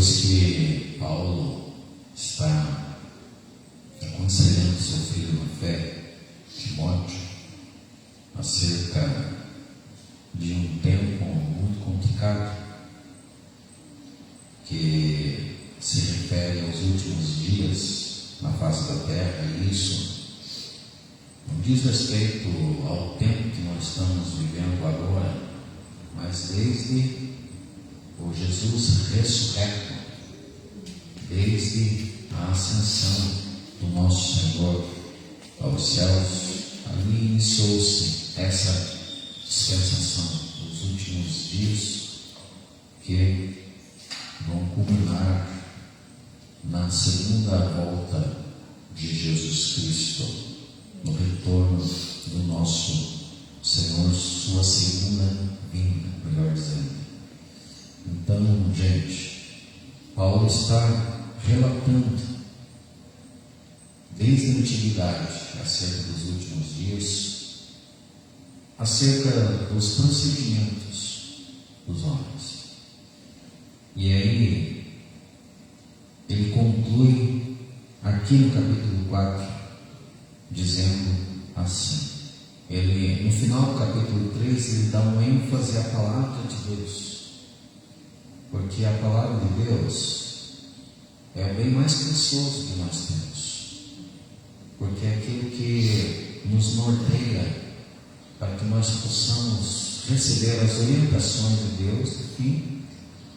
Depois que Paulo está aconselhando seu filho na fé, Timóteo, acerca de um tempo muito complicado, que se refere aos últimos dias na face da terra, e isso não diz respeito ao tempo que nós estamos vivendo agora, mas desde o Jesus ressurrecto, desde a ascensão do nosso Senhor aos céus, ali iniciou-se essa dispensação dos últimos dias, que vão culminar na segunda volta de Jesus Cristo, no retorno do nosso Senhor, sua segunda vinda, melhor dizendo. Então, gente, Paulo está relatando desde a antiguidade acerca dos últimos dias, acerca dos procedimentos dos homens. E aí ele conclui aqui no capítulo 4 dizendo assim. Ele, no final do capítulo 3, ele dá um ênfase à palavra de Deus, porque a palavra de Deus é o bem mais precioso que nós temos, porque é aquilo que nos norteia para que nós possamos receber as orientações de Deus, enfim,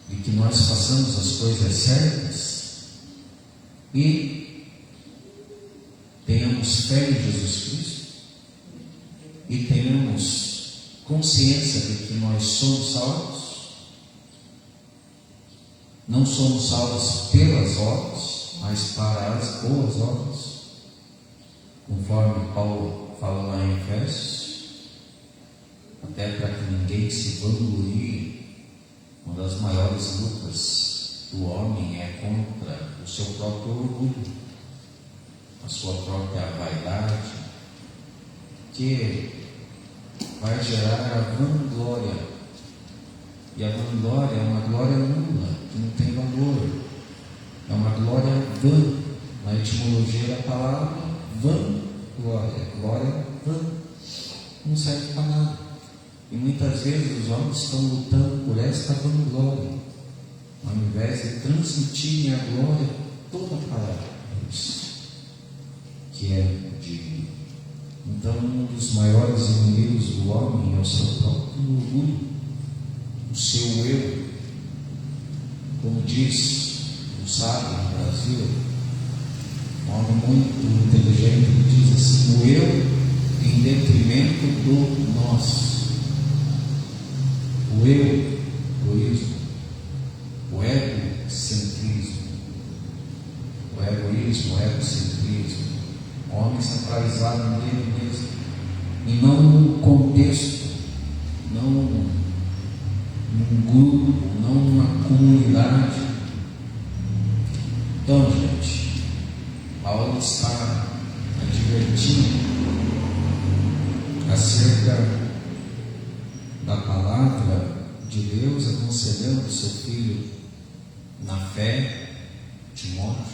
e que nós façamos as coisas certas e tenhamos fé em Jesus Cristo e tenhamos consciência de que nós somos salvos. Não somos salvos pelas obras, mas para as boas obras, conforme Paulo fala lá em Efésios, até para que ninguém se vanglorie. Uma das maiores lutas do homem é contra o seu próprio orgulho, a sua própria vaidade, que vai gerar a vanglória. E a vanglória é uma glória nula, que não tem valor, é uma glória vã. Na etimologia da palavra, vanglória, glória vã, não serve para nada. E muitas vezes os homens estão lutando por esta vanglória, ao invés de transmitirem a glória toda para Deus, que é divino. Então, um dos maiores inimigos do homem é o seu próprio orgulho, o seu eu. Como diz um sábio no Brasil, um homem muito inteligente, que diz assim: o eu em detrimento do nós. O eu, o egoísmo, o egocentrismo, o egocentrismo, o homem centralizado nele mesmo, e não num contexto, não num grupo, não numa comunidade. Então, gente, Paulo está advertindo acerca da palavra de Deus, aconselhando seu filho na fé, Timóteo,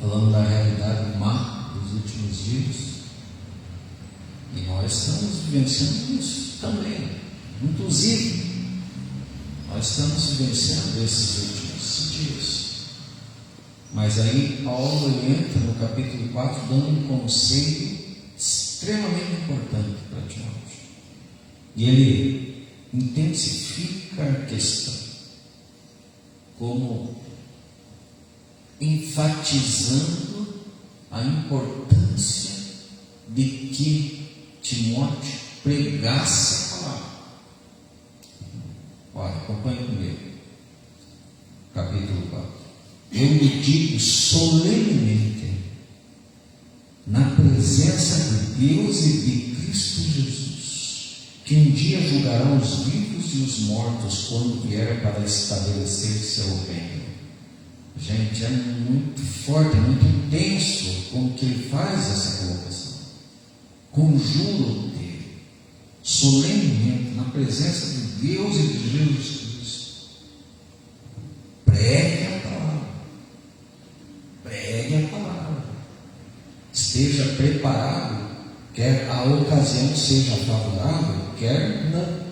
falando da realidade má dos últimos dias. E nós estamos vivenciando isso também. Inclusive, nós estamos vivenciando esses últimos dias. Mas aí Paulo entra no capítulo 4 dando um conselho extremamente importante para Timóteo. E ele intensifica a questão, como enfatizando a importância de que Timóteo pregasse a palavra. Olha, acompanhe comigo. Capítulo 4. Eu lhe digo solenemente, na presença de Deus e de Cristo Jesus, que um dia julgará os vivos e os mortos quando vier para estabelecer seu reino. Gente, é muito forte, é muito intenso como que ele faz essa colocação. Conjuro-te solenemente na presença de Deus e de Jesus Cristo. a ocasião seja favorável, quer não.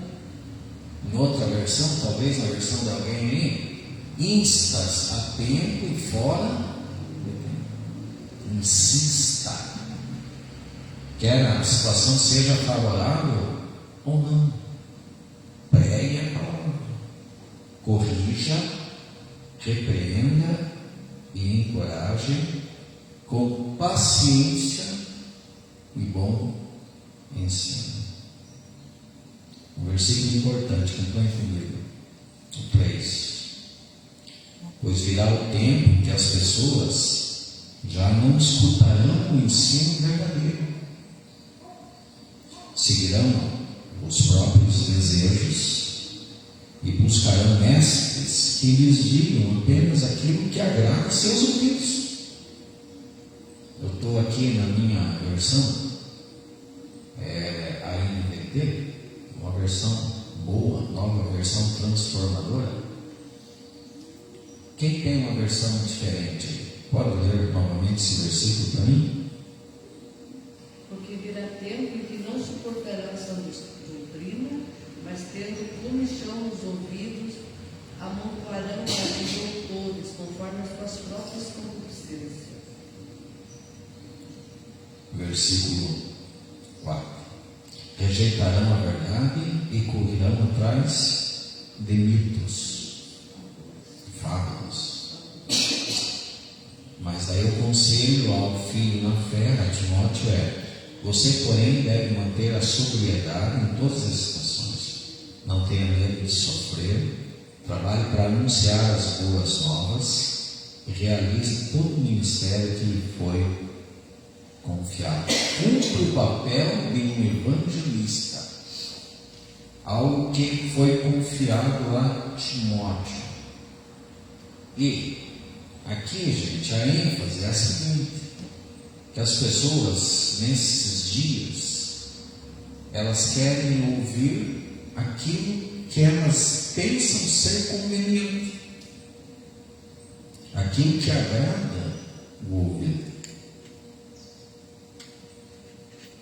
Em outra versão, talvez na versão de alguém aí, instas a tempo e fora do tempo. Insista. Quer a situação seja favorável ou não. Pregue a palavra. Corrija, repreenda e encoraje com paciência e bom ensino. Um versículo importante, acompanhe comigo. O 3. Pois virá o tempo que as pessoas já não escutarão o ensino verdadeiro. Seguirão os próprios desejos e buscarão mestres que lhes digam apenas aquilo que agrada a seus ouvidos. Eu estou aqui na minha versão, a NVT, uma versão boa, nova versão transformadora. Quem tem uma versão diferente, pode ler novamente esse versículo para mim? Porque virá tempo em que não suportarão essa doutrina, mas tendo comichão nos ouvidos, amontoarão os doutores, conforme as suas próprias concupiscências. Versículo 4. Rejeitarão a verdade e correrão atrás de mitos, fábulas. Mas daí o conselho ao filho na fé, a Timóteo, você, porém, deve manter a sobriedade em todas as situações. Não tenha medo de sofrer, trabalhe para anunciar as boas novas e realize todo o ministério que lhe foi confiado. Cumpre o papel de um evangelista, algo que foi confiado a Timóteo. E aqui, gente, a ênfase é a seguinte: que as pessoas nesses dias, elas querem ouvir aquilo que elas pensam ser conveniente, aquilo que agrada o ouvido.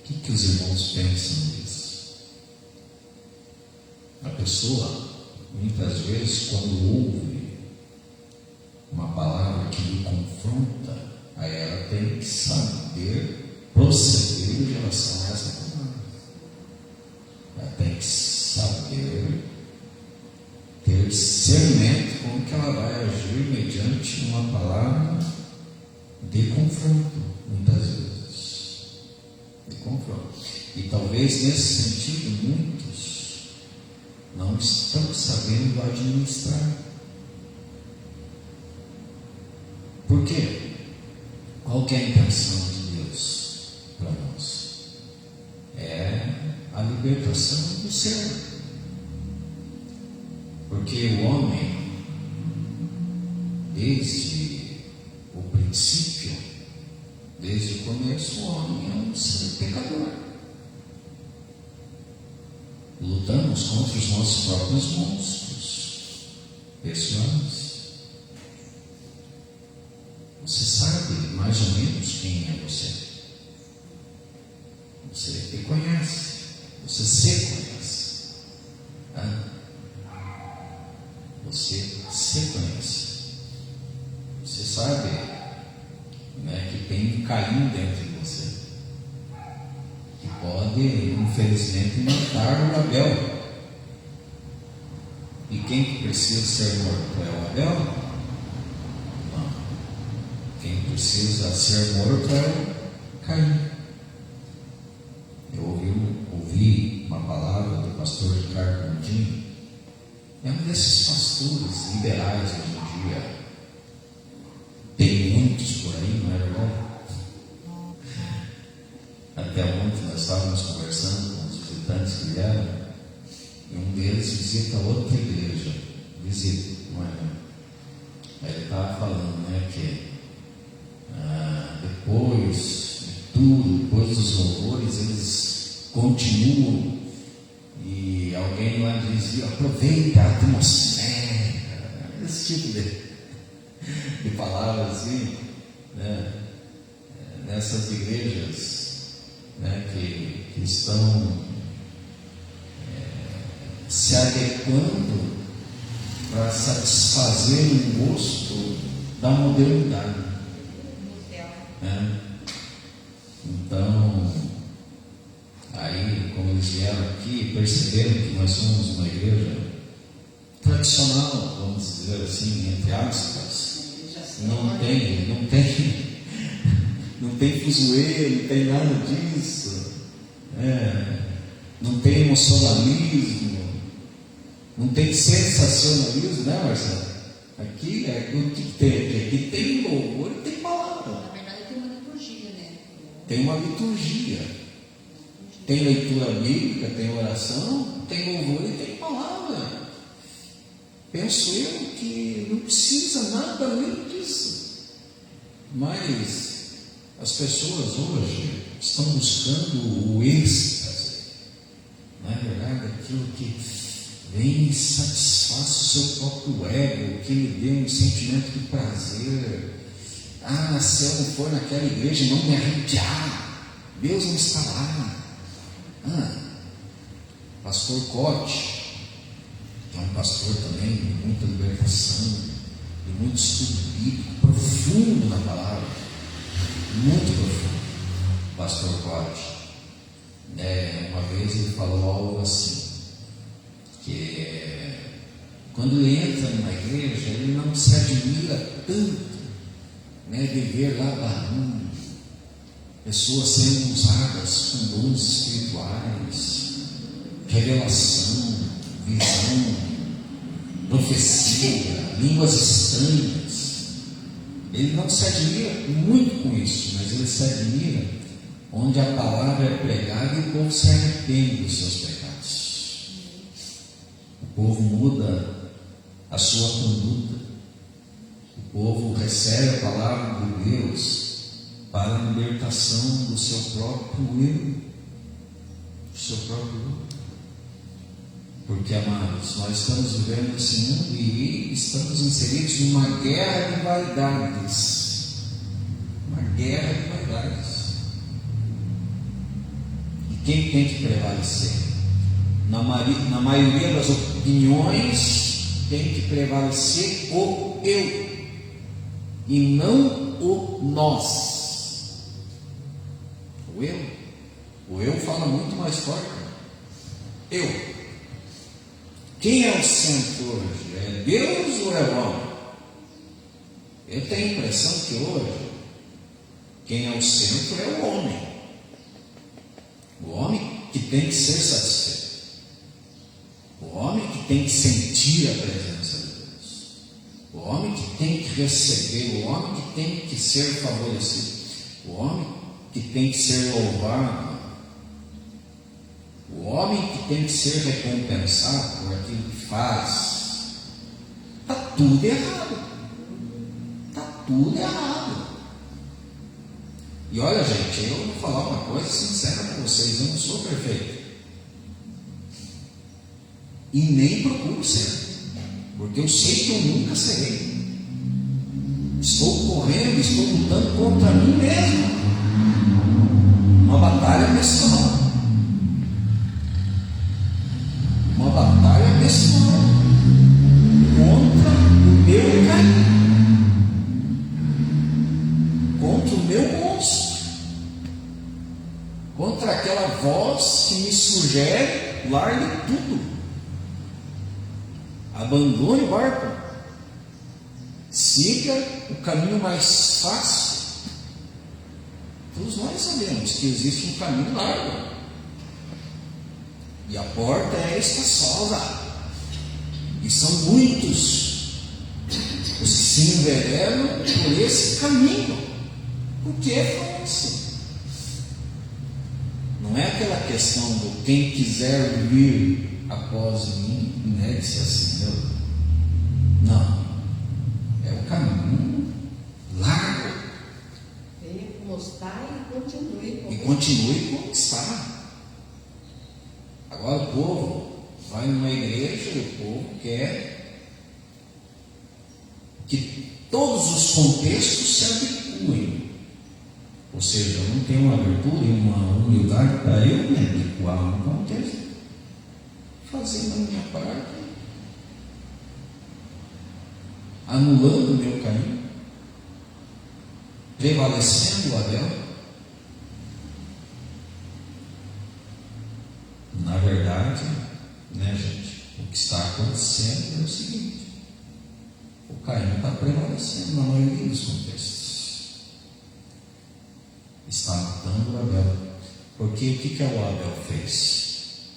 O que os irmãos pensam disso? A pessoa, muitas vezes, quando ouve uma palavra que lhe confronta, aí ela tem que saber proceder em relação a essa palavra. Ela tem que saber ter discernimento como que ela vai agir mediante uma palavra de confronto, muitas vezes. De confronto. E talvez nesse sentido muitos não estão sabendo administrar. Por quê? Qual que é a intenção de Deus para nós? É a libertação do ser. Porque o homem, desde o princípio, desde o começo, o homem é um ser pecador. Lutamos contra os nossos próprios monstros pessoais. Você sabe mais ou menos quem é você. Você te conhece. Você se conhece. Você se conhece. Você sabe, que tem um Caim dentro de você, que pode, infelizmente, matar o Abel. E quem que precisa ser morto? É o Abel? Não. Quem precisa ser morto é o Caim. Eu ouvi uma palavra do pastor Ricardo Gondim. É um desses pastores liberais hoje em dia. Tem muitos por aí, não é verdade? Até ontem nós estávamos conversando com os visitantes que vieram, e um deles visita outra igreja. Visita, não é? Aí ele estava falando, que depois de tudo, depois dos louvores, eles continuam. E alguém lá dizia: aproveita a atmosfera, esse tipo de palavras assim, nessas igrejas, que que estão se adequando para satisfazer um gosto da modernidade. Né? Então, aí, como eles vieram aqui, perceberam que nós somos uma igreja tradicional, vamos dizer assim, entre aspas. Não tem fuzuê, não tem nada disso, não tem emocionalismo, não tem sensacionalismo, né, Marcelo? Aqui o que tem? Aqui tem louvor e tem palavra. Na verdade, tem uma liturgia, né? Tem uma liturgia. Tem leitura bíblica, tem oração, tem louvor e tem palavra. Penso eu que não precisa nada além disso. Mas as pessoas hoje estão buscando o êxtase. Não é verdade? Aquilo que vem e satisfaz o seu próprio ego, que lhe dê um sentimento de prazer. Se eu não for naquela igreja e não me arrepiar, Deus não está lá. Pastor Cote, que é um pastor também de muita libertação, de muito estudo bíblico, profundo na palavra, muito profundo. Pastor Cote, uma vez ele falou algo assim, que quando ele entra numa igreja, ele não se admira tanto, de ver lá barulho, pessoas sendo usadas com dons espirituais, revelação, visão, profecia, línguas estranhas. Ele não se admira muito com isso, mas ele se admira onde a palavra é pregada e o povo se arrepende dos seus pecados. O povo muda a sua conduta. O povo recebe a palavra de Deus para a libertação do seu próprio eu. Do seu próprio eu. Porque, amados, nós estamos vivendo nesse mundo e estamos inseridos numa guerra de vaidades. Uma guerra de vaidades. E quem tem que prevalecer? Na maioria das opiniões, tem que prevalecer o eu e não o nós. O eu. O eu fala muito mais forte. Eu. Quem é o centro hoje? É Deus ou é o homem? Eu tenho a impressão que hoje quem é o centro é o homem. O homem que tem que ser satisfeito. O homem que tem que sentir a presença de Deus. O homem que tem que receber. O homem que tem que ser favorecido. O homem que tem que ser louvado. O homem que tem que ser recompensado por aquilo que faz. Está tudo errado. Está tudo errado. E olha, gente, eu vou falar uma coisa sincera para vocês: eu não sou perfeito. E nem procuro ser. Porque eu sei que eu nunca serei. Estou correndo, estou lutando contra mim mesmo. Uma batalha pessoal. Uma batalha pessoal contra o meu caminho, contra o meu monstro, contra aquela voz que me sugere: largue tudo, abandone o barco, siga o caminho mais fácil. Todos nós sabemos que existe um caminho largo. E a porta é espaçosa. E são muitos os que se enveredam por esse caminho. Por que é fácil? Não é aquela questão do quem quiser vir após mim, negue-se a si mesmo. Não. É o caminho largo. Venha mostrar e continue. E continue como está. Agora o povo vai numa igreja e o povo quer que todos os contextos se adequem. Ou seja, eu não tenho uma abertura e uma humildade para eu me adequar no contexto, fazendo a minha parte, anulando o meu caminho, prevalecendo o Abel. Na verdade, né, gente, o que está acontecendo é o seguinte: o Caim está prevalecendo na maioria dos contextos. Está matando o Abel. Porque o que o Abel fez?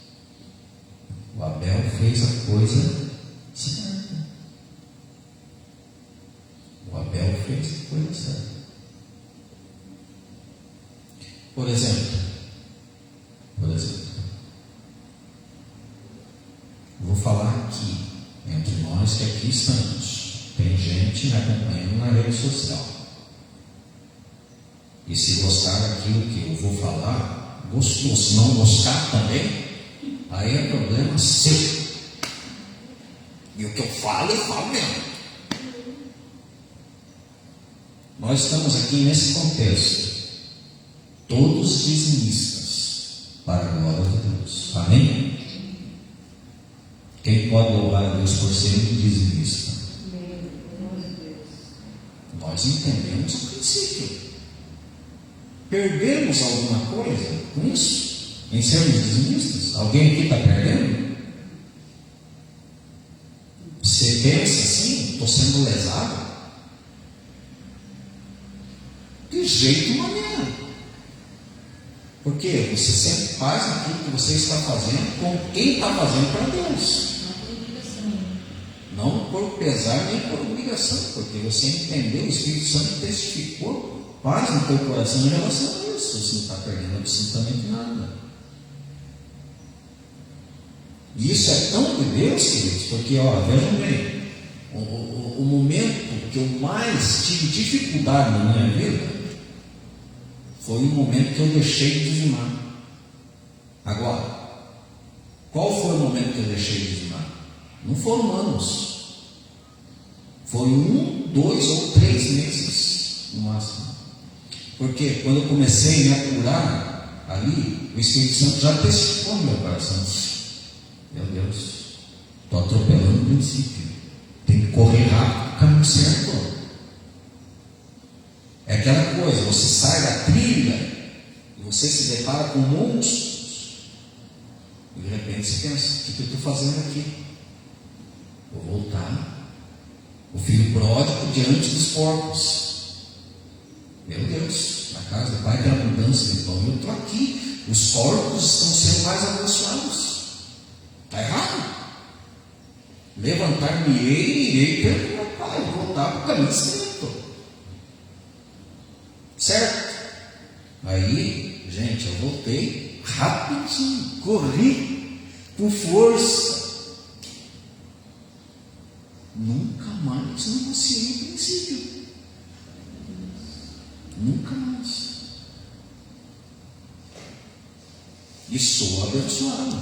O Abel fez a coisa certa. O Abel fez a coisa certa. Por exemplo, vou falar aqui, entre nós que aqui estamos. Tem gente me acompanhando na rede social. E se gostar daquilo que eu vou falar, gostou. Se não gostar também, aí é problema seu. E o que eu falo mesmo. Nós estamos aqui nesse contexto. Todos dizimistas, para a glória de Deus. Amém? Quem pode louvar a Deus por ser um dizimista? Nós entendemos o princípio. Perdemos alguma coisa com isso? Em sermos dizimistas? Alguém aqui está perdendo? Você pensa assim, estou sendo lesado? De jeito maneiro. Porque você sempre faz aquilo que você está fazendo com quem está fazendo para Deus. Não por pesar nem por obrigação, porque você entendeu, o Espírito Santo testificou paz no teu coração em relação a isso. Você não está perdendo absolutamente nada. E isso é tão de Deus, queridos, porque, vejam bem, o momento que eu mais tive dificuldade na minha vida foi o momento que eu deixei de dizimar. Agora, qual foi o momento que eu deixei de dizimar? Não foram anos. Foi 1, 2 ou 3 meses, no máximo. Porque quando eu comecei a me curar ali, o Espírito Santo já testificou no meu coração. Meu Deus, estou atropelando o princípio. Tem que correr rápido para o caminho certo. É aquela coisa, você sai da trilha e você se depara com monstros. E de repente você pensa: o que eu estou fazendo aqui? Vou voltar. O filho pródigo diante dos porcos. Meu Deus, na casa do Pai tem abundância de pão. Eu estou aqui. Os porcos estão sendo mais abençoados. Está errado. Levantar-me-ei e irei perto do meu Pai. Voltar para o caminho certo. Certo? Aí, gente, eu voltei rapidinho. Corri com força. Nunca mais negociei o princípio. Nunca mais. E sou abençoado.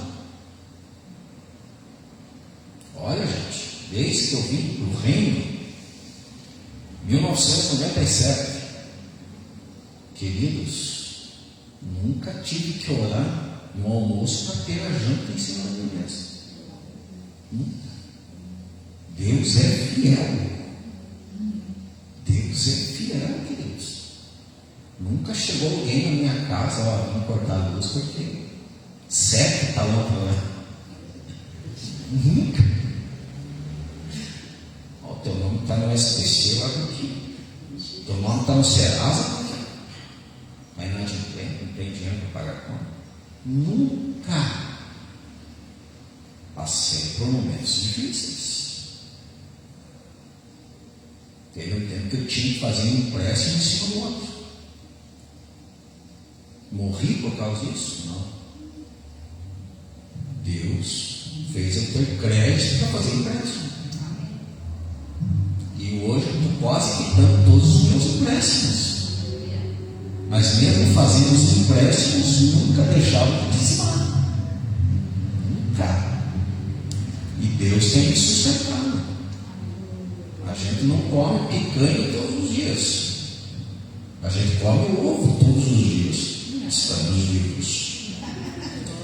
Olha, gente, desde que eu vim para o reino, 1997, queridos, nunca tive que orar no almoço para ter a janta em cima da minha mesa. Nunca. Deus é fiel. Deus é fiel, queridos. Nunca chegou alguém na minha casa, vim cortar a luz porque 7 está lá para lá. Nunca. O teu nome está no SPC, lá aqui. Teu nome está no Serasa, mas não tem dinheiro para pagar a conta. Nunca passei por momentos difíceis. Teve um tempo que eu tinha que fazer um empréstimo em cima do outro. Morri por causa disso? Não. Deus fez eu ter crédito para fazer empréstimo. E hoje eu estou quase quitando todos os meus empréstimos. Mas mesmo fazendo os empréstimos, nunca deixava de dizimar. Nunca. E Deus tem me sustentado. A gente não come picanha todos os dias. A gente come ovo todos os dias. Estamos vivos.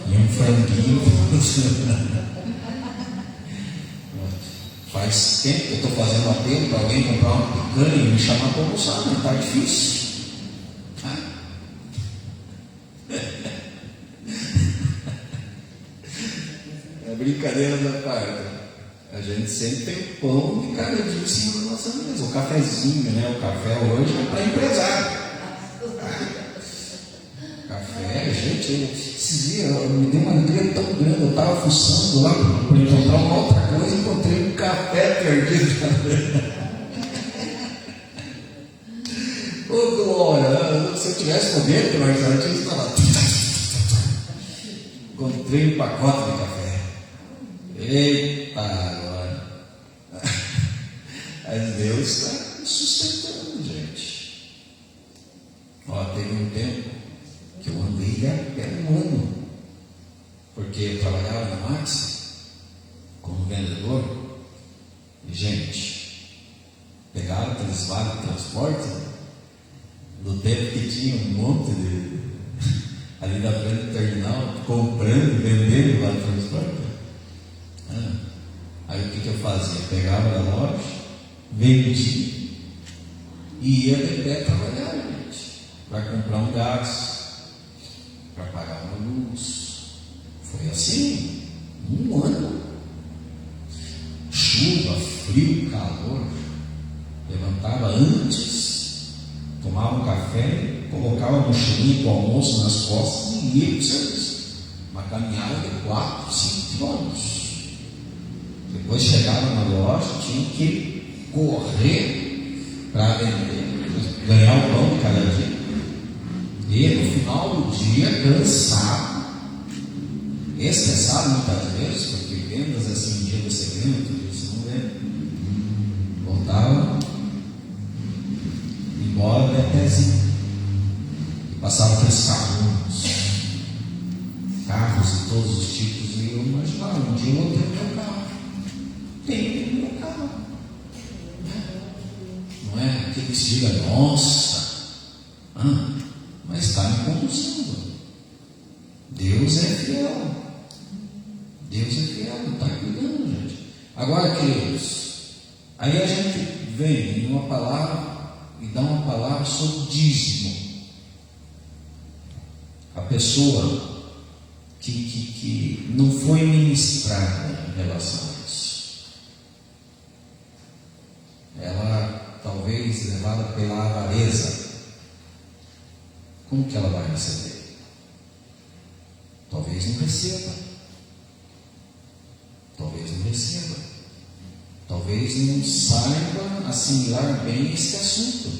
E um franguinho. Faz tempo que eu estou fazendo apelo para alguém comprar uma picanha e me chamar para almoçar, não está difícil. É brincadeira da parte. A gente sempre tem pão de cada dia em cima da nossa mesa. O cafezinho, né? O café hoje é para empresário. Café, gente, esses dias me deu uma alegria tão grande. Eu estava fuçando lá para encontrar uma outra coisa e encontrei um café perdido. Ô glória! Se eu tivesse poder, mas eu tinha instalado. Encontrei um pacote de café. Eita, agora. Mas Deus está me sustentando, gente. Ó, teve um tempo que eu andei a pé um ano, porque eu trabalhava na Max como vendedor, e gente, pegava aqueles vales de transporte, no tempo que tinha um monte de ali na frente do terminal, comprando e vendendo lá no transporte. Aí o que eu fazia? Pegava da loja, vendia e ia de pé trabalhar, gente, para comprar um gás, para pagar uma luz. Foi assim, um ano. Chuva, frio, calor. Levantava antes, tomava um café, colocava a mochilinha com o almoço nas costas e ia para o serviço. Uma caminhada de 4, 5 quilômetros. Depois chegava na loja, tinha que correr para vender, ganhar o pão de cada dia. E no final do dia, cansado, estressado muitas vezes, porque vendas assim, um dia você vende, outro dia você não vende. Voltava, embora de pezinho. E passava aqueles carros de todos os tipos, e eu imaginava, um dia eu vou ter o meu carro. Tem o meu carro. Não é aquele que se diga, nossa, mas está me conduzindo. Deus é fiel. Deus é fiel, está cuidando, gente. Agora, queridos, aí a gente vem em uma palavra e dá uma palavra sobre dízimo. A pessoa que não foi ministrada em relação a isso. Ela, talvez, levada pela avareza, como que ela vai receber? Talvez não receba. Talvez não receba. Talvez não saiba assimilar bem esse assunto.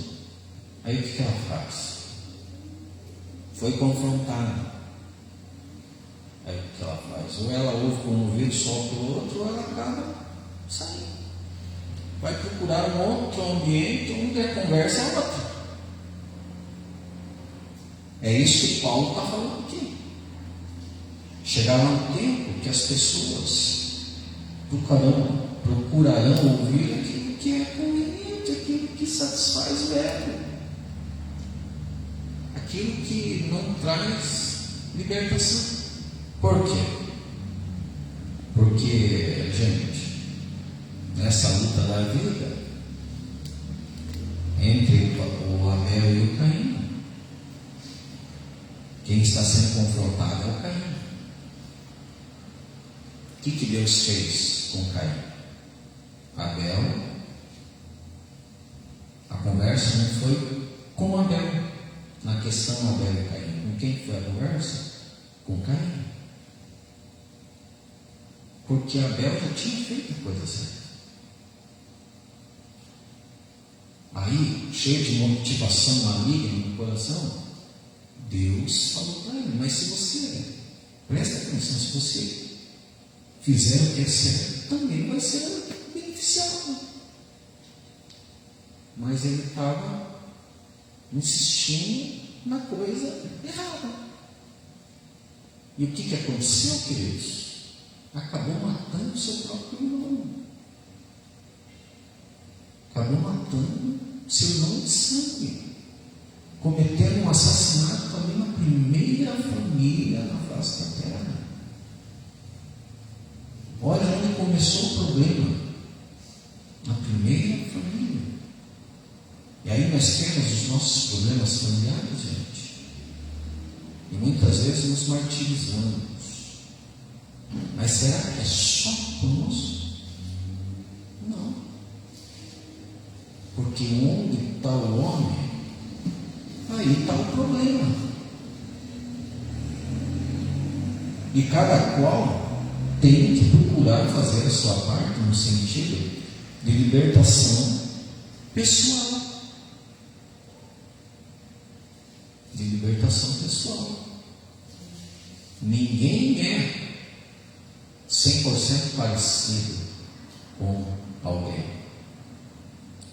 Aí o que ela faz? Foi confrontada. Aí o que ela faz? Ou ela ouve com um ouvido só pelo outro, ou ela acaba saindo. Vai procurar um outro ambiente onde a conversa é outra. É isso que Paulo está falando aqui. Chegará um tempo que as pessoas procurarão ouvir aquilo que é conveniente, aquilo que satisfaz o ego, aquilo que não traz libertação. Por quê? Porque, gente, nessa luta da vida, entre o Abel e o Caim, quem está sendo confrontado é o Caim. O que Deus fez com Caim? Abel, a conversa não foi com Abel, na questão Abel e Caim. Com quem foi a conversa? Com Caim. Porque Abel já tinha feito a coisa certa. Aí, cheio de motivação maligna no coração, Deus falou para ele, mas se você, presta atenção, se você fizer o que é certo, também vai ser beneficiado. Mas ele estava insistindo na coisa errada. E o que aconteceu, queridos? Acabou matando o seu próprio irmão. Acabou matando seu irmão de sangue. cometendo um assassinato também na primeira família na face da terra. Olha onde começou o problema, na primeira família. E aí nós temos os nossos problemas familiares, gente, e muitas vezes nos martirizamos. Mas será que é só conosco? Não. Porque onde está o homem, aí está o problema. E cada qual tem que procurar fazer a sua parte no sentido de libertação pessoal. De libertação pessoal. Ninguém é 100% parecido com alguém.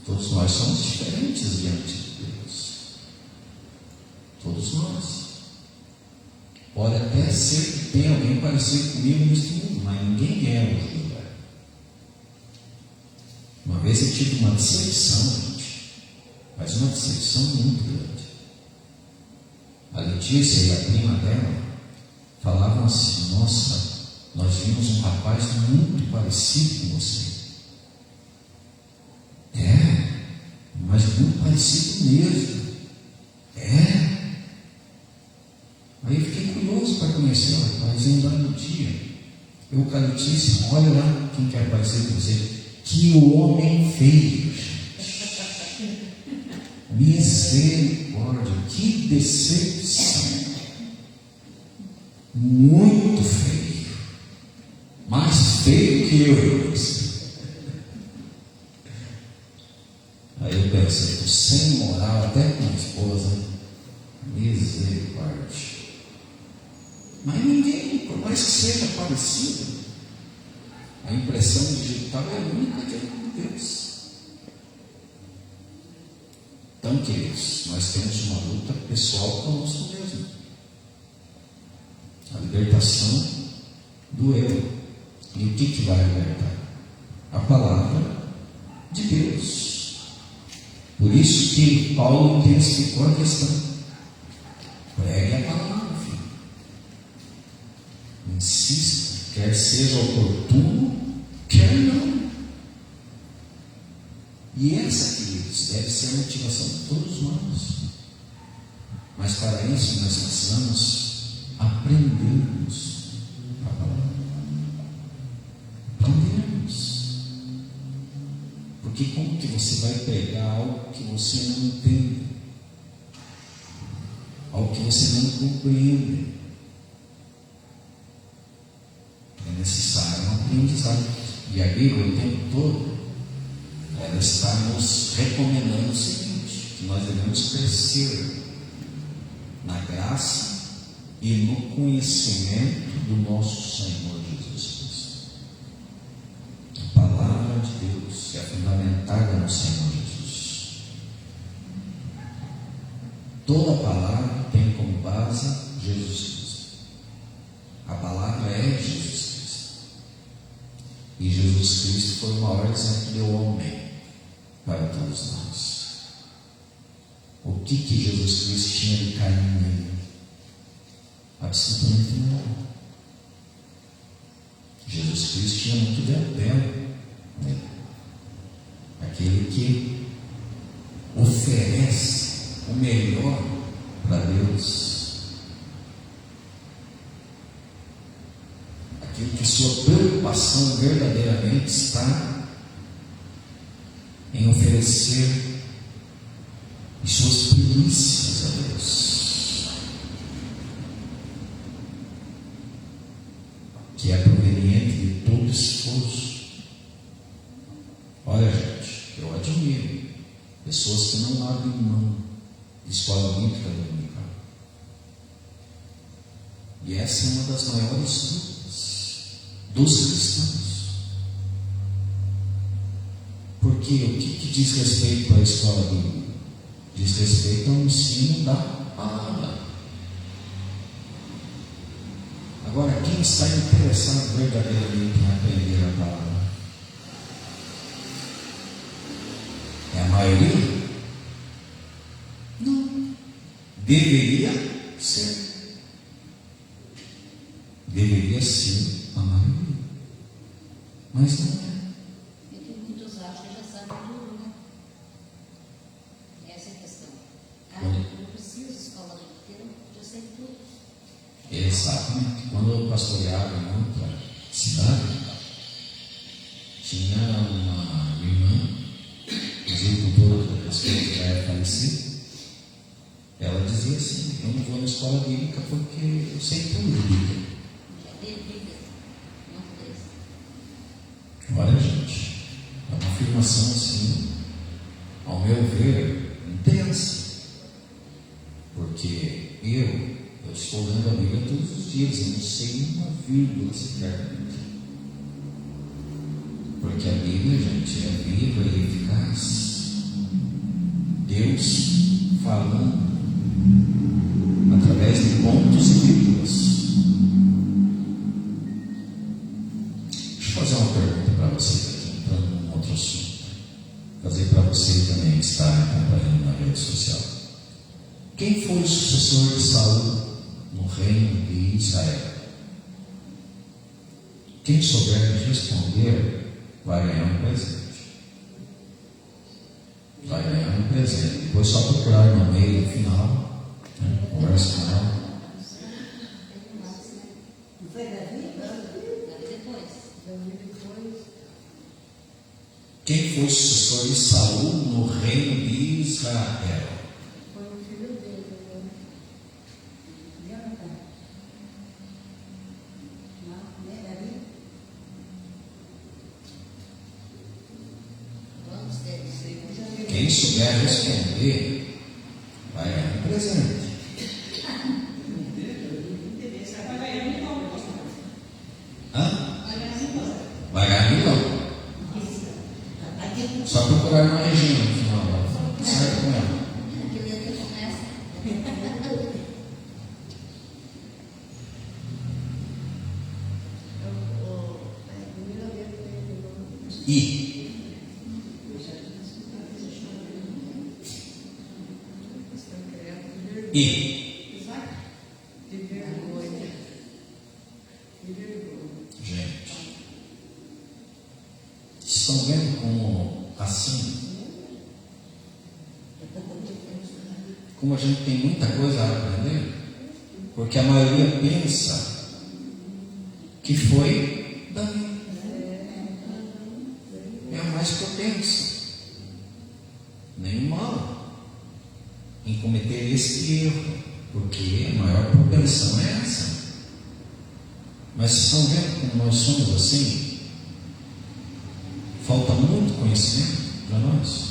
Todos nós somos diferentes diante de Deus. Todos nós. Pode até ser que tenha alguém parecido comigo neste mundo, mas ninguém é o que é. Uma vez eu tive uma decepção, gente, mas uma decepção muito grande. A Letícia e a prima dela falavam assim: nossa, nós vimos um rapaz muito parecido com você. É, mas muito parecido mesmo. É. Aí eu fiquei curioso para conhecer o rapaz, e lá no dia, eu com a Letícia, olha lá quem quer parecer com você. Que homem feio, gente. Misericórdia, que decepção. Muito feio. Mais feio que eu. Aí eu pensei, tô sem moral até com a esposa. Misericórdia. Mas ninguém, por mais que seja parecido, a impressão digital é a única que é de Deus. Então, queridos, nós temos uma luta pessoal conosco mesmo. A libertação do eu. E o que vai libertar? A palavra de Deus. Por isso que Paulo intensificou a questão. Pregue a palavra, filho. Insista, quer seja oportuno, quer não. E essa, queridos, deve ser a motivação de todos nós. Mas para isso nós precisamos aprendermos a palavra. Aprendermos. Porque como que você vai pregar algo que você não entende? Algo que você não compreende? É necessário um aprendizado. E a Bíblia o tempo todo ela está nos recomendando o seguinte: que nós devemos crescer na graça e no conhecimento do nosso Senhor Jesus Cristo. A palavra de Deus é fundamentada no Senhor Jesus. Toda palavra tem como base Jesus Cristo. A palavra é Jesus Cristo. E Jesus Cristo foi o maior exemplo de homem para todos nós. O que Jesus Cristo tinha de carinho nele? Absolutamente nada. Jesus Cristo tinha muito de Abel nele. Aquele que oferece o melhor para Deus. Aquele que sua preocupação verdadeiramente está em oferecer as suas primícias a Deus, que é proveniente de todo esforço. Olha, gente, eu admiro pessoas que não abrem mão de escola bíblica dominical. E essa é uma das maiores lutas dos cristãos. Porque o que diz respeito à escola bíblica? Diz respeito ao ensino da palavra. Agora, quem está interessado verdadeiramente em aprender a palavra? É a maioria? Não. Deveria ser. Deveria ser a maioria. Mas não é. É que muitos acham que já sabem tudo, né? Essa é a questão. Eu preciso escola inteira, já sei tudo. Exatamente. Quando eu pastoreava em outra cidade, tinha uma irmã, inclusive com todo respeito que já é falecida, ela dizia assim: eu não vou na escola bíblica porque eu sei tudo de Bíblia. Já dei Bíblia, não fez. Olha, gente, é uma afirmação assim, ao meu ver, intensa. Porque eu estou lendo a Bíblia todos os dias, eu não sei uma vírgula sequer da Bíblia. Porque a Bíblia, gente, é viva e eficaz. Deus falando através de pontos e vírgulas. Deixa eu fazer uma pergunta para vocês aqui, entrando num outro assunto. Fazer para vocês também que está acompanhando na rede social. Quem foi o sucessor de Saul no reino de Israel? Quem souber me responder vai ganhar um presente. Vai ganhar um presente. Depois só procurar no meio final, né? Conversa com ela. Não foi Davi? Davi depois. Quem foi o sucessor de Saul no reino de Israel? Foi o filho dele, né? Jonathan. Não é Davi? Vamos ter. Quem souber responder vai ganhar um presente. Hã? Vai ganhar milhão. Só procurar na Regina no final. Certo com ela. Aquele ali começa. I. I. De vergonha. De vergonha. Gente, estão vendo como assim? Como a gente tem muita coisa a aprender? Porque a maioria pensa que foi Davi. É a mais propensa. Nem o mal em cometer esse erro, porque a maior propensão é essa. Mas estão vendo como nós somos assim? Falta muito conhecimento para nós.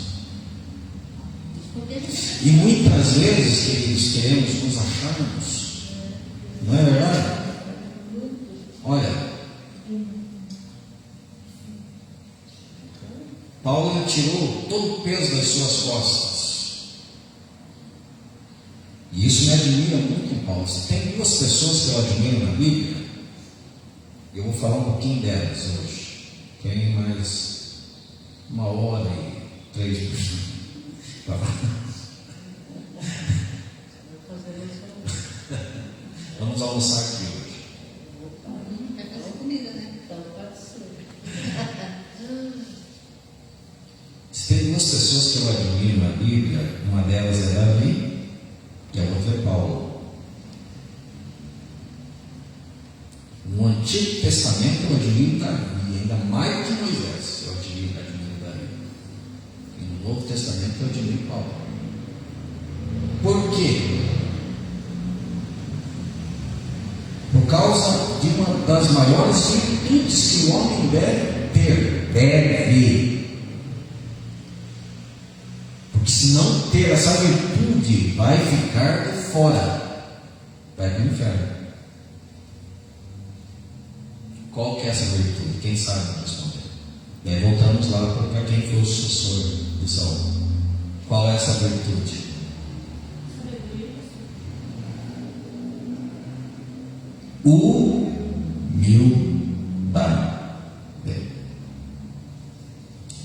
E muitas vezes, queridos, queremos nos acharmos. Não é verdade? Olha, Paulo tirou todo o peso das suas costas. E isso me admira muito em Paulo. Se tem duas pessoas que eu admiro na Bíblia, eu vou falar um pouquinho delas hoje. Tem mais 1h03 para falar. Vamos almoçar aqui hoje. Vai fazer comida, né? Então pode ser. Se tem duas pessoas que eu admiro na Bíblia, uma delas é Davi e a outra é Paulo. No Antigo Testamento eu admiro Davi, ainda mais que Moisés eu admiro Davi. E no Novo Testamento eu admiro Paulo. Por quê? Por causa de uma das maiores virtudes que o homem deve ter. Porque se não ter essa virtude, vai ficar de fora. Vai para o inferno. Qual que é essa virtude? Quem sabe responder? E aí voltamos lá para quem foi o sucessor de Saul. Qual é essa virtude?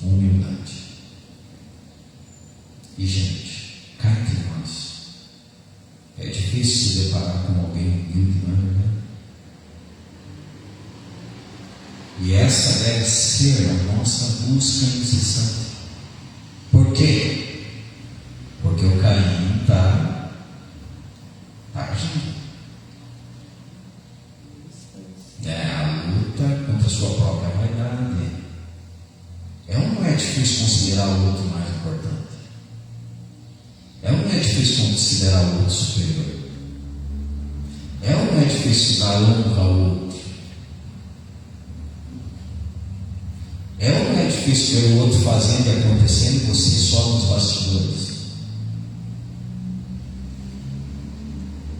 Humildade. E gente, cá entre nós, E essa deve ser a nossa busca incessante. Por quê? Porque o caminho está agindo. É a luta contra a sua própria vaidade. É ou não é difícil considerar o outro mais importante? É ou não é difícil considerar o outro superior? É ou não é difícil dar honra ao outro? É ou não é difícil ver o outro fazendo e acontecendo e você só nos bastidores?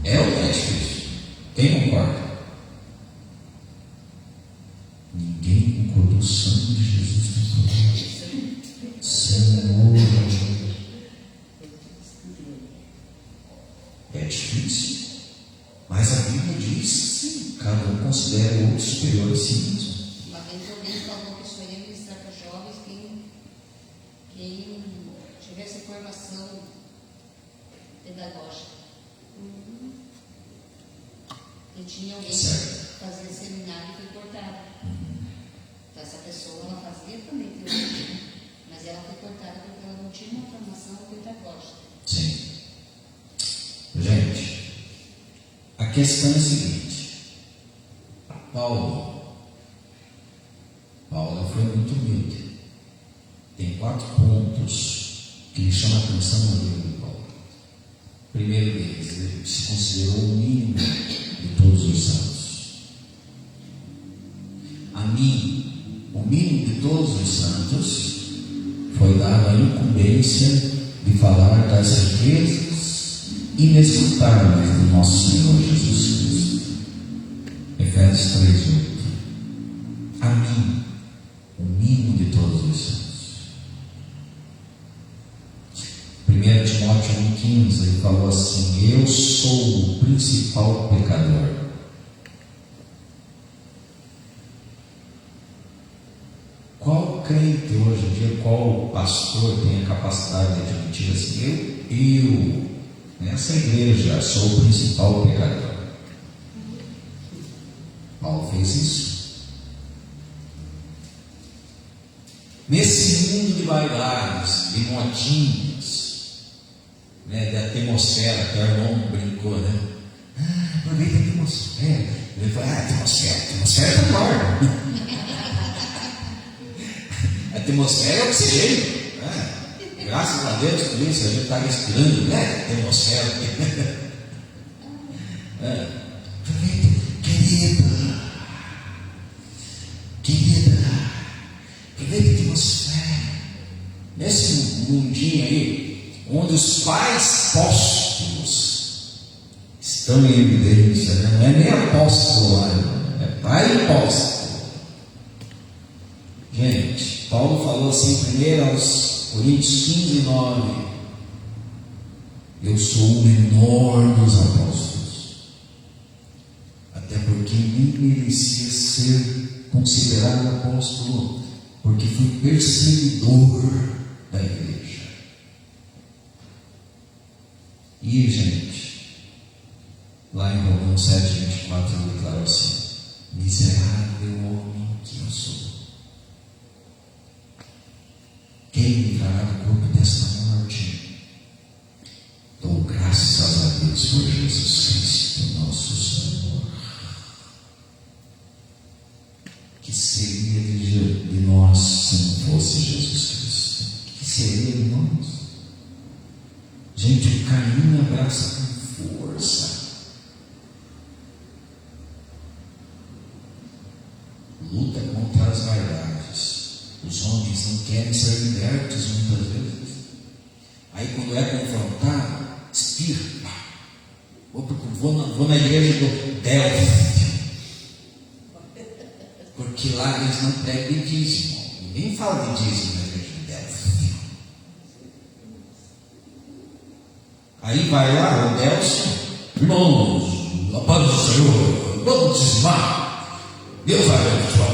É ou não é difícil? Quem concorda? Ninguém concordou. O sangue de Jesus tem poder. Senhor, é difícil, mas a Bíblia diz sim, cada um considera o outro superior a si mesmo. Uma vez alguém falou que só ia ministrar para jovens quem tivesse formação pedagógica. E tinha alguém que fazia seminário e foi cortada. Então essa pessoa ela fazia também teologia, mas ela foi cortada porque ela não tinha uma formação pedagógica. Sim. Gente, a questão é a seguinte: Paulo foi muito humilde. Tem 4 pontos que lhe chamam a atenção no livro de Paulo. Primeiro deles, ele se considerou o mínimo de todos os santos. A mim, o mínimo de todos os santos, foi dada a incumbência de falar das riquezas inesgotáveis do nosso Senhor Jesus Cristo. Efésios 3:8. A mim, o mínimo de todos os santos. 1 Timóteo 1,15, ele falou assim: eu sou o principal pecador. Qual crente hoje em dia, qual pastor tem a capacidade de admitir assim: eu nessa igreja sou o principal pecador? Paulo fez isso. Nesse mundo de vaidades, de modinhas, de atmosfera, que o irmão brincou, aproveita a atmosfera. Ele falou: atmosfera está morta. A atmosfera é oxigênio. Graças a Deus por isso a gente está respirando, atmosfera. Aproveita, querida, aproveita a atmosfera. Nesse mundinho aí, onde os pais apóstolos estão em evidência, não é nem apóstolo lá, é pai apóstolo. Gente, Paulo falou assim, primeiro aos Coríntios 15:9: eu sou o menor dos apóstolos, até porque nem merecia ser considerado apóstolo, porque fui perseguidor da igreja. E, gente, lá em Romanos 7:24 ele declara assim: miserável homem que eu sou, quem livrará do corpo desta morte? Dou graças a Deus por Jesus Cristo, nosso Senhor. Que seria de nós se não fosse Jesus Cristo? Que seria de nós? Gente, o Caim abraça com força. Luta contra as vaidades. Os homens não querem ser libertos muitas vezes. Aí quando é confrontado, espirra. Vou na igreja do Delphi, porque lá eles não pregam de dízimo. Ninguém fala de dízimo na igreja do Delphi. Aí vai lá o Delcio: irmãos, a paz do Senhor, vamos dizimar, Deus vai abençoar.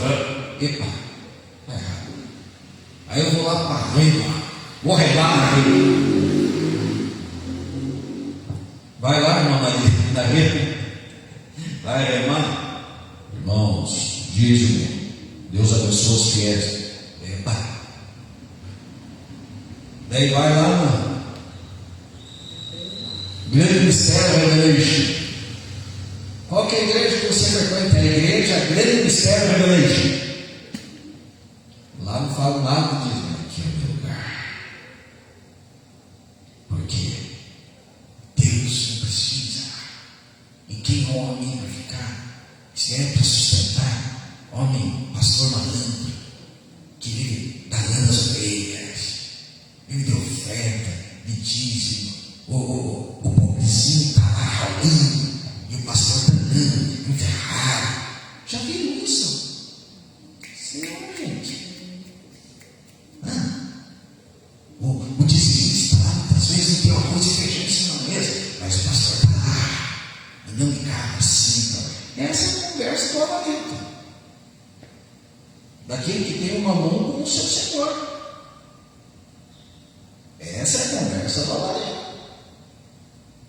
Epa, tá errado. Aí eu vou lá para a rima, vou regar na rima. Vai lá, irmão, na rima. Vai remar. Irmãos, dízimo. Deus abençoa os fiéis. Epa. Daí vai lá no Grande Mistério Revelation. Qual que é a igreja que você frequenta? É a igreja Grande Mistério Revelation. Lá não falo nada disso, mas aqui é o meu lugar. Porque Deus não precisa. E quem é o homem vai ficar? Se é para sustentar, homem, pastor malandro, que vive dalando as ovelhas, vive de oferta, de dízimo, o pobrezinho está lá ralando, e o pastor está andando, enterrado. Já viram isso? Senhor, gente. O dizimista lá, muitas vezes não tem uma coisa de feijão em cima da mesa, mas o pastor está lá, andando de carro assim. Essa é a conversa do avarento, daquele que tem uma mão com o seu Senhor. Essa é a conversa do avarento.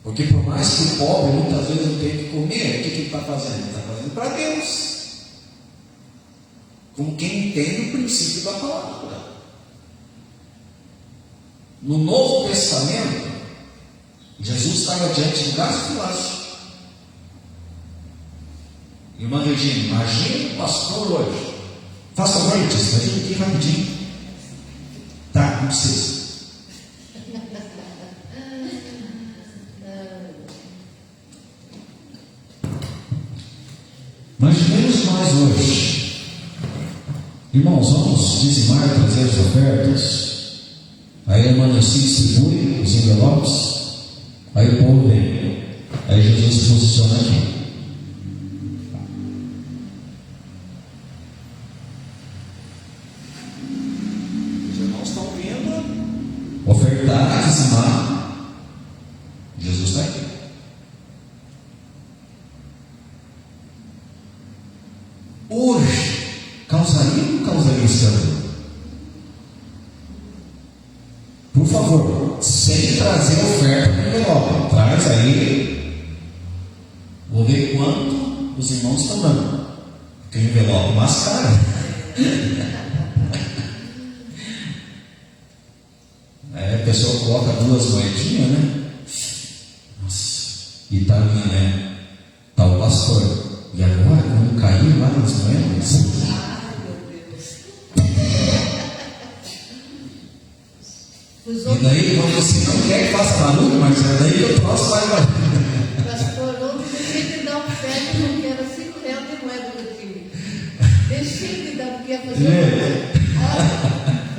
Porque por mais que o pobre muitas vezes não tenha que comer, o que ele está fazendo? Ele está fazendo para Deus, como quem entende o princípio da palavra. No Novo Testamento, Jesus estava diante do gasofilácio. Irmã Regina, imagina o pastor hoje. Faça favor, Letícia, vai vir aqui rapidinho. Tá, não precisa. Imaginemos nós hoje. Irmãos, vamos dizimar e trazer as ofertas. Aí a irmã Nancy distribui os envelopes. Aí o povo vem. Aí Jesus se posiciona aqui. Ofertar, dizimar. Jesus está aqui. Hoje, causaria ou não causaria escândalo? Por favor, sem trazer oferta para o envelope. Traz aí. Vou ver quanto os irmãos estão dando. Porque o envelope mascara. Aí a pessoa coloca 2 moedinhas, né? Nossa, e tá ali, né? Tá o pastor. E agora, quando caiu lá nas moedas? Ai, meu Deus. E daí, quando você não quer que faça barulho, mas é daí que o próximo vai barulho. Pastor, ontem deixei de dar um pé que não quero 5 reais de moeda do time. Deixei de dar, porque ia fazer olha,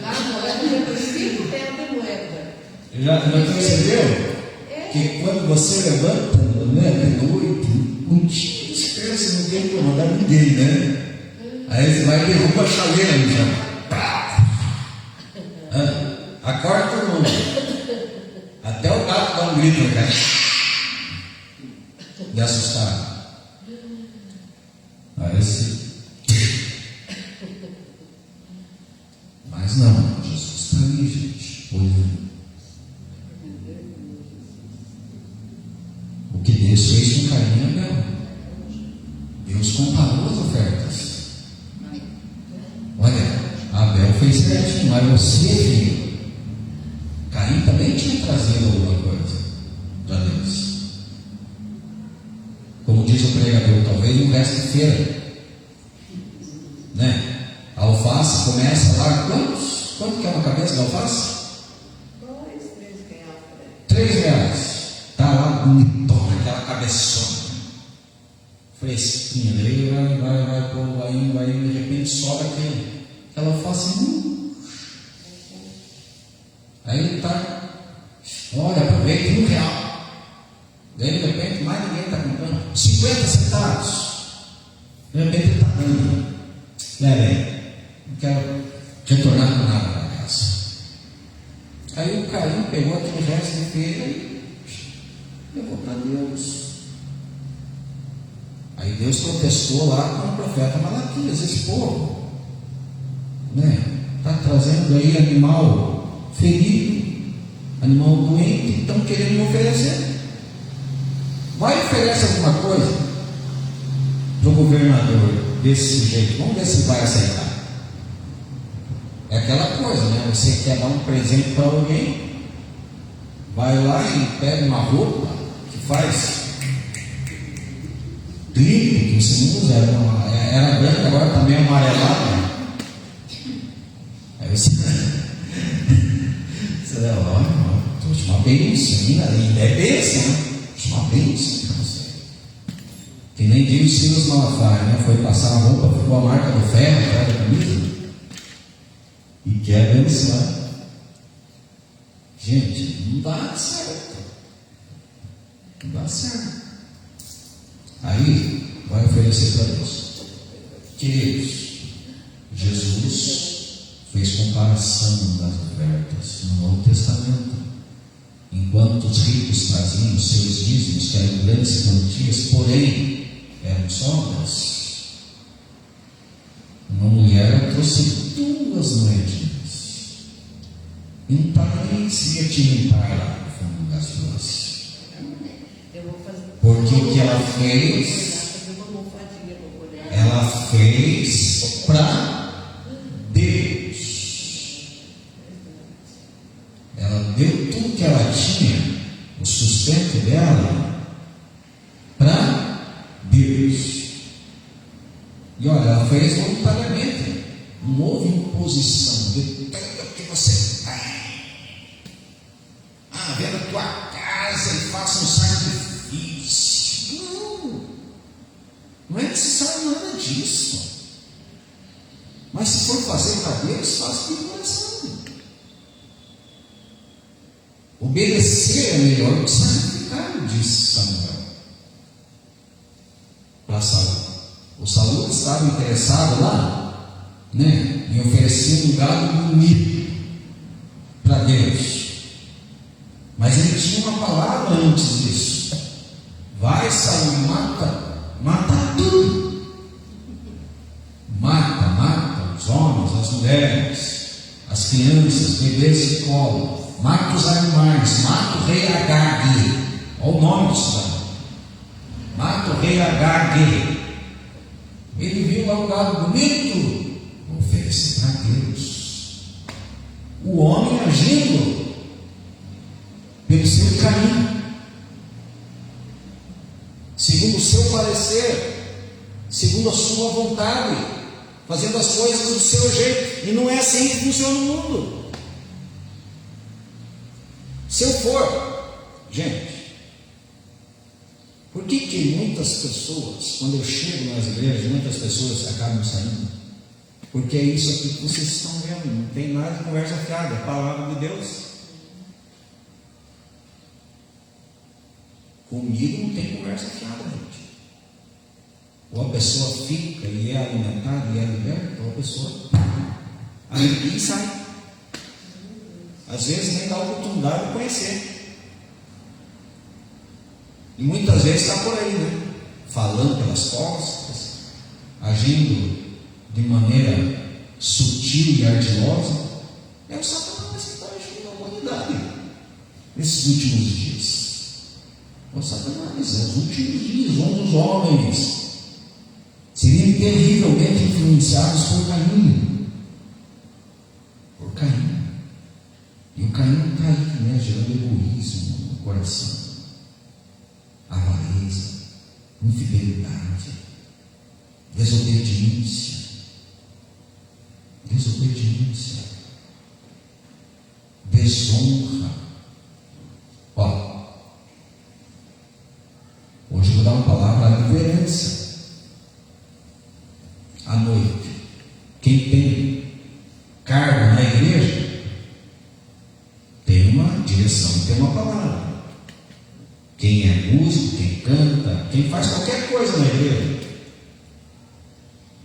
lá a moeda já foi 5 reais de moeda. Já percebeu? Que quando você levanta, né, de noite, um dia de espécie não tem que mandar ninguém, né? Aí você vai e derruba a chaleira no chão. Acorda todo mundo. Até o gato dá um grito, cara. De assustado. Mas não, Jesus está ali, gente, olhando. O que Deus fez com Caim e Abel. Deus comparou as ofertas. Olha, Abel fez certinho, mas você, filho, Caim também tinha trazido alguma coisa para Deus. Como diz o pregador, talvez um resto de feira, né? A alface começa lá, quanto que é uma cabeça de alface? 2, 3 reais. R$3. Está lá bonitona, aquela cabeçona, fresquinha. Daí vai indo, de repente sobe aquela alface. Aí ele está, olha, aproveita R$1. Daí de repente mais ninguém está comprando, 50 centavos. De repente ele está dando. Não quero retornar com nada para casa. Aí o Caim pegou aquele resto de feira e levou para Deus. Aí Deus protestou lá com o profeta Malaquias, esse povo, né? Está trazendo aí animal ferido, animal doente, estão querendo me oferecer. Vai e oferece alguma coisa para o governador. desse jeito, vamos ver se vai aceitar. É aquela coisa, né? Você quer dar um presente para alguém, vai lá e pega uma roupa que faz 30 que você não usa, era branca, agora também é amarelada. Aí você olha, vou te uma bênção, ainda é bênção, né? Uma bênção para você. Que nem diz o Silas Malafaia, né? Foi passar a roupa, ficou a marca do ferro atrás da camisa. E quer abençoar. Gente, não dá certo. Não dá certo. Aí, vai oferecer para Deus. Queridos, Jesus fez comparação das ofertas no Novo Testamento. Enquanto os ricos traziam os seus dízimos, que eram grandes quantias, porém, eram sobras, uma mulher trouxe 2 moedinhas. E um pai se ia te limpar lá no fundo das 2. Porque o que ela fez? Ela fez para Deus. Ela deu tudo que ela tinha, o sustento dela, para Deus. E olha, ela fez voluntariamente. Não houve imposição de tanto que você tem. Venda a tua casa e faça um sacrifício. Não é necessário nada disso. Mas se for fazer para Deus, faça de coração. Obedecer é melhor do que sacrificar, disse Samuel para Saul. O Saul estava interessado lá, né, em oferecer um gado bonito para Deus. Mas ele tinha uma palavra antes disso. Vai, Saul, mata tudo. Mata os homens, as mulheres, as crianças, bebês de colo. Mata os animais, mata o rei Agag. Olha o nome disso lá. Mata o rei Agag. Ele viu lá um gado bonito, vou oferecer para Deus. O homem agindo pelo seu caminho, segundo o seu parecer, segundo a sua vontade, fazendo as coisas do seu jeito. E não é assim que funciona o mundo. Se eu for, gente, por que muitas pessoas, quando eu chego nas igrejas, muitas pessoas acabam saindo? Porque é isso aqui que vocês estão vendo, não tem nada de conversa fiada, é a palavra de Deus. Comigo não tem conversa fiada, gente. Ou a pessoa fica e é alimentada e é liberta, ou a pessoa aí sai. Às vezes nem dá a oportunidade de conhecer. E muitas vezes está por aí, né? Falando pelas costas, agindo de maneira sutil e ardilosa. É o Satanás que está agindo na humanidade nesses últimos dias. É o Satanás, é os últimos dias, onde os homens seriam terrivelmente influenciados por Caim. Por Caim. E o Caim está aí, né? Gerando egoísmo no coração. Avareza, infidelidade, desobediência, desonra. Hoje eu vou dar uma palavra à liderança. À noite, quem tem cargo na igreja tem uma direção, tem uma palavra. Quem é músico, quem canta, quem faz qualquer coisa na igreja,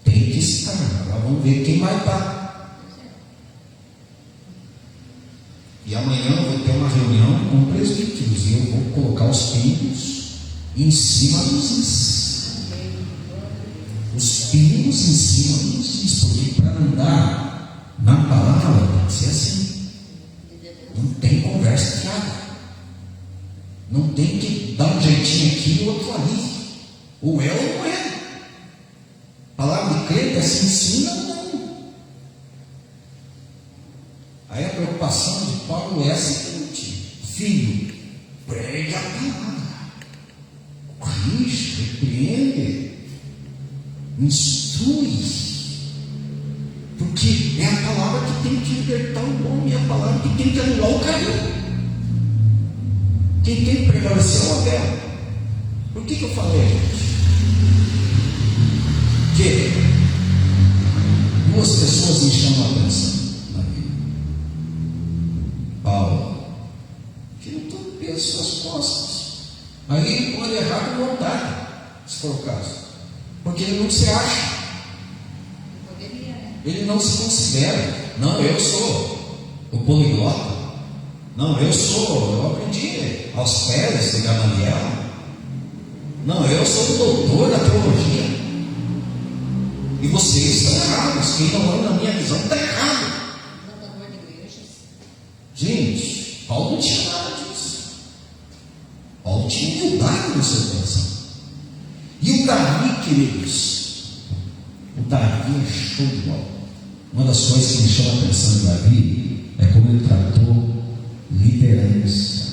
tem que estar. Agora vamos ver quem vai estar. E amanhã eu vou ter uma reunião com presbíteros e eu vou colocar os pingos em cima dos is. Os pingos em cima dos is, porque para andar na palavra tem que ser assim. Não tem conversa fiada. Não tem que dar um jeitinho aqui e outro ali. Ou é ou não é. A palavra Bíblia se ensina, não. Aí a preocupação de Paulo é a seguinte: filho, pregue a palavra, corrige, repreende, instrui, porque é a palavra que tem que libertar o homem, é a palavra que tem que anular o caminho. Quem tem que prevalecer é o Abel. Por que eu falei, gente? Que duas pessoas me chamam a atenção na vida. Paulo, que não tem peso nas costas. Aí ele pode errar com vontade, se for o caso, porque ele não se acha. Poderia, né? Ele não se considera. Não, eu sou o poliglota. Não, eu aprendi aos pés de Gamaliel. Não, eu sou o doutor da teologia. E vocês estão errados. Quem não anda na minha visão está errado. Plantador de igrejas. Gente, Paulo não tinha nada disso. Paulo tinha humildade no seu coração. E o Davi, queridos, o Davi é show de bola. Uma das coisas que me chama a atenção de Davi é como ele tratou liderança.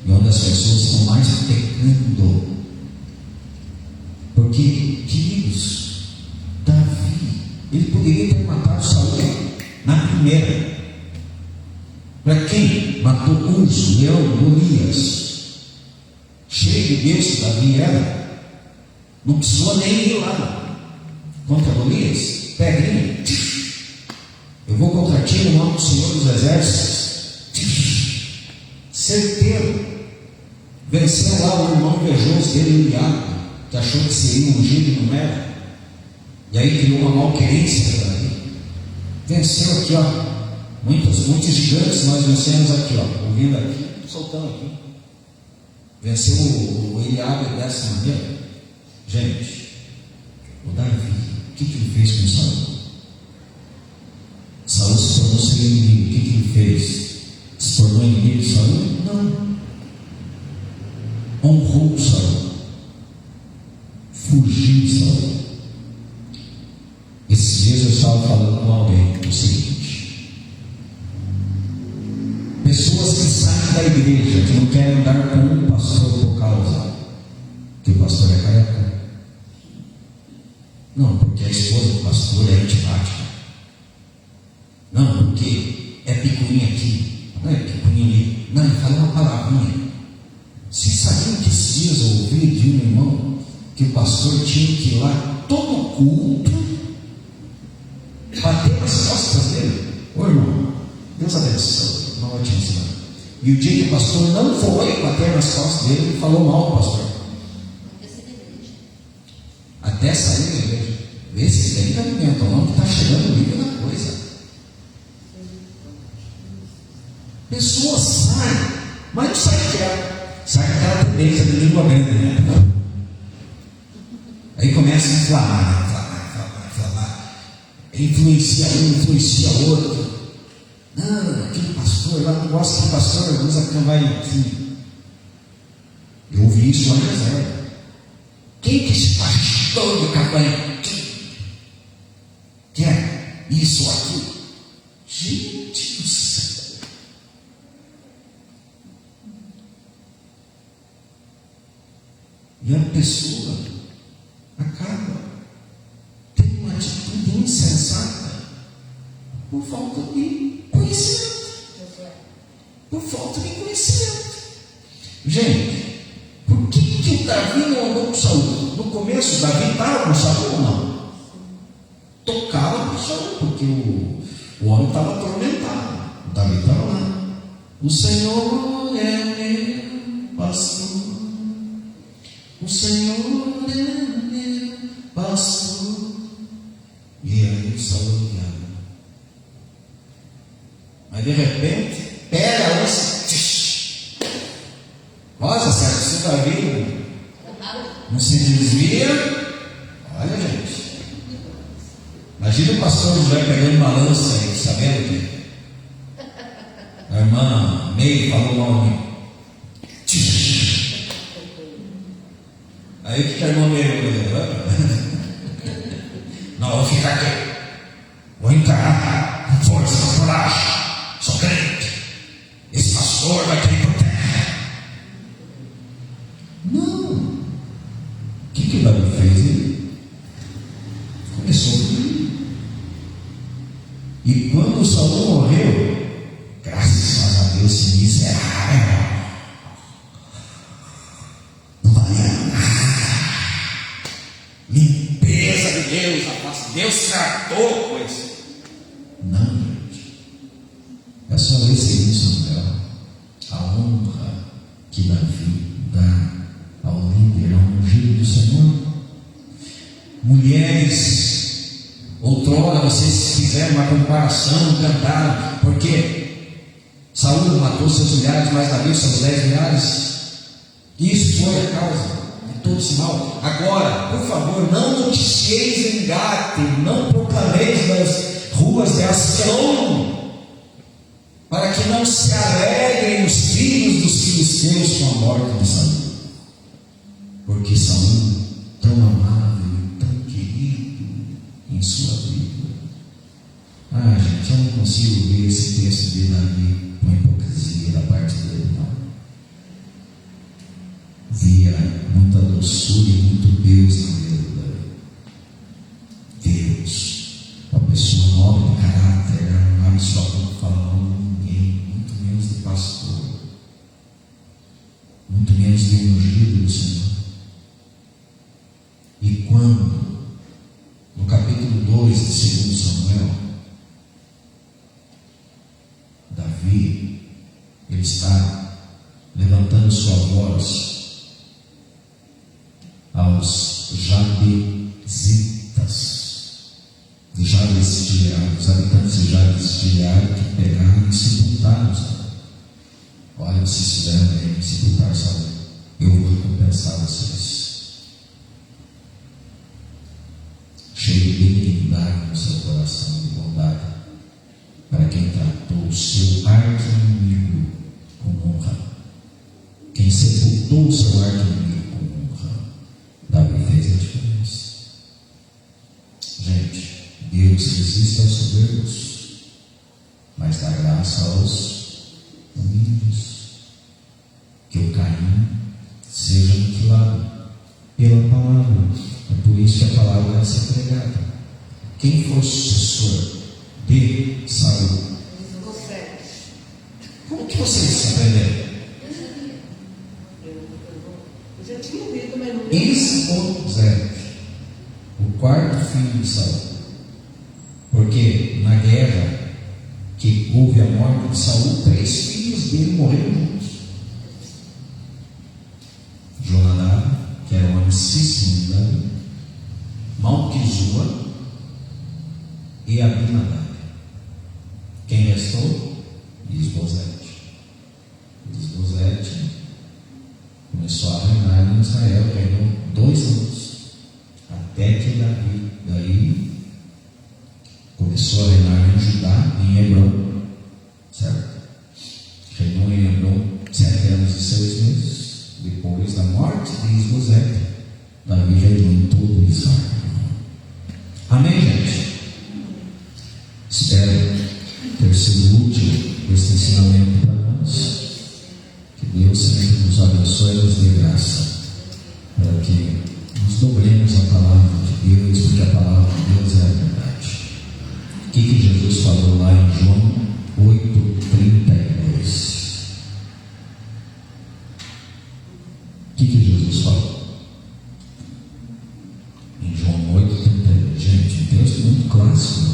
E uma das pessoas que estão mais pecando. Porque, queridos, Davi, ele poderia ter matado Saul na primeira. Para quem matou Urso, Leão, Golias, cheio de Deus que Davi era, não precisou nem ir lá contra Golias. Pedrinha, eu vou contra ti no nome do Senhor dos Exércitos. Certeiro. Venceu lá o irmão invejoso dele, Eliabe, que achou que seria ungido e não era, e aí criou uma malquerência para Davi. Venceu aqui, ó. Muitos gigantes nós vencemos aqui, ó. Ouvindo aqui, soltando aqui. Venceu o Eliabe dessa maneira. Gente, o Davi, o que ele fez com Saul? Saul se tornou seu inimigo. O que ele fez? Se tornou inimigo de Saul? Não. Honrou Saul. Fugiu de Saul. Esses dias eu estava falando com alguém o seguinte: pessoas que saem da igreja, que não querem andar com um pastor por causa que o pastor é careca. Não, porque a esposa do pastor é antipática. Não, porque é picuinha aqui, não é picuinha ali. Não, ele fala uma palavrinha. Vocês sabiam que esses dias eu ouvi de um irmão que o pastor tinha que ir lá todo culto bater nas costas dele? Ô irmão, Deus abençoe, uma ótima semana. E o dia que o pastor não foi bater nas costas dele, ele falou mal do pastor. Até sair da igreja. Vê se tem caminhamento ou não, que está chegando o nível da coisa. Pessoas saem, mas não sai quieto. Sai com aquela tendência de língua grande, né? Aí começa a inflamar. Influencia um, influencia outro. Não, aquele pastor lá não gosta de pastor, usa cambaiazinho. Eu ouvi isso lá em reserva. Quem que é esse pastor de campanha? Que é isso aqui? Gente do céu. E a pessoa acaba tendo uma atitude insensata por falta de conhecimento. Por falta de conhecimento. Gente, por que o Davi não andou com Saul? No começo, o Davi estava com Saul ou não? Tocava com Saul, porque o homem estava atormentado. O Davi estava lá. O Senhor é meu pastor. O Senhor é meu pastor. E aí o Saul guiava. Mas de repente, pega a lança. Nossa, certo, se Davi não se desvia. Olha, gente. Imagina o pastor José pegando uma lança aí, sabendo que a irmã Meire falou mal de mim. Aí o que a irmã Meire vai fazer? Não, vou ficar aqui. Vou encarar com força, com coragem. Sou crente. Esse pastor vai cair por terra. Não. O que Davi fez? Ele começou a fugir. E quando Saul morreu, graças a Deus, esse miserável não valia nada. Limpeza de Deus, rapaz. Deus tratou com isso. Não, gente. É só ler segundo Samuel. A honra que Davi dá ao líder, ao ungido do Senhor. Mulheres, outrora vocês fizeram uma comparação, cantaram, porque Saúl matou seus milhares, mas Davi seus 10 milhares. Isso foi a causa de todo esse mal. Agora, por favor, não noticieis em Gate, não proclameis nas ruas de Askelon, para que não se alegrem os filhos dos filisteus com a morte de Saúl. Porque Saúl, tão amável e tão querido em sua vida. Gente, eu não consigo ver esse texto de Davi com hipocrisia da parte dele, não. Via muita doçura e muito Deus na vida de Davi. Deus, uma pessoa nobre de caráter, não abre sua boca para falar mal de ninguém, muito menos de pastor, muito menos de ungido do Senhor. E quando, no capítulo 2 de 2 Samuel, Davi, ele está levantando sua voz aos Jabezitas, de Jabes de Gileade, os habitantes de Jabes de Gileade que pegaram e sepultaram Saul. Olha, vocês fizeram bem em sepultar Saul, eu vou recompensar vocês. Cheio de benignidade no seu coração, de bondade, para quem tratou o seu arqui-inimigo com honra, quem sepultou o seu arqui-inimigo com honra. Davi fez a diferença. Gente, Deus resiste aos soberbos, mas dá graça aos humildes. Que o Caim seja aniquilado pela palavra. É por isso que a palavra deve ser pregada. Quem foi o sucessor de Saul? Como que vocês aprenderam? Eu já tinha ouvido, mas não. Isbosete, o quarto filho de Saul. Porque na guerra que houve a morte de Saul, 3 filhos dele morreram juntos. Jonadab, que era o amicíssimo de Davi, Malquizua e Abinadab. Quem restou? Isbosete. Isbosete começou a reinar em Israel, reinou 2 anos, até que Davi daí começou a reinar em Judá, em Hebron, certo? Reinou em Hebron 7 anos e 6 meses. Depois da morte de Isbosete, Davi reinou em todo Israel. Amém, gente? Espero ter sido útil esse ensinamento para nós. Que Deus sempre nos abençoe e nos dê graça, para que nos dobremos a palavra de Deus, porque a palavra de Deus é a verdade. O que Jesus falou lá em João 8:32? O que Jesus falou? Em João 8:32, gente, um texto muito clássico.